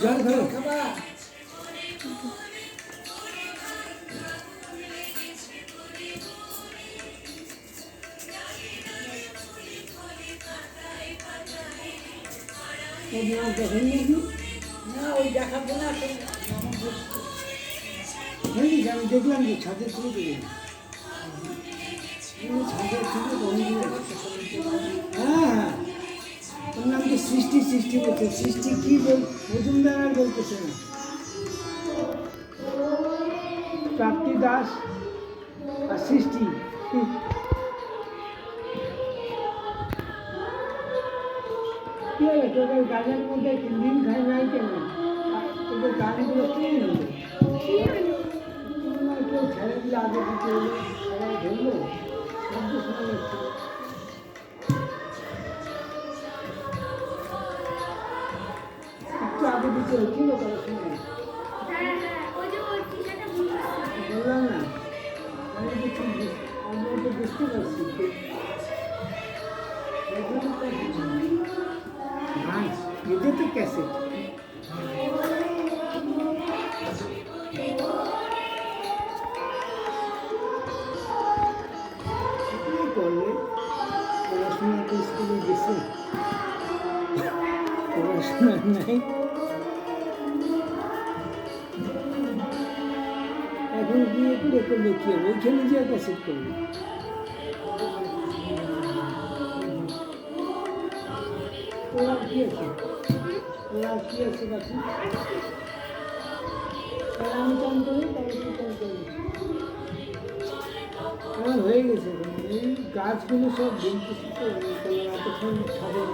জল ধরো না ওই দেখাবো না আমি দেখলাম যে ছাদের থেকে দিলেন ছাদের থেকে হ্যাঁ হ্যাঁ ওর নাম তো সৃষ্টি সৃষ্টি বলছে সৃষ্টি কি মজুমদার আর বলতেছে না প্রাপ্তি দাস আর সৃষ্টি কি হবে তোদের গাছের মধ্যে 3 দিন খাই নাই কেন তোদের গাড়িগুলো কে নেবে কেউ ছেড়ে দিলে আগে দিতে হলো সবাই ধরলো শব্দ শোনা যাচ্ছে একটু আগে দিতে হচ্ছিল পড়াশোনা বললাম না আমি তো বুঝতে পারছি নাইস এদের তো ক্যাসেট করলে পড়াশোনা তো স্কুলে গেছে পড়াশোনা নাই এখন গিয়ে করে করলে কি হবে ওইখানে যে ক্যাসেট করবে ওরা কি আছে বাকি আমি চান করি তাহলে কি চান করি আমার হয়ে গেছে এই গাছগুলো সব জমতেছে তো এতক্ষণ ছাদের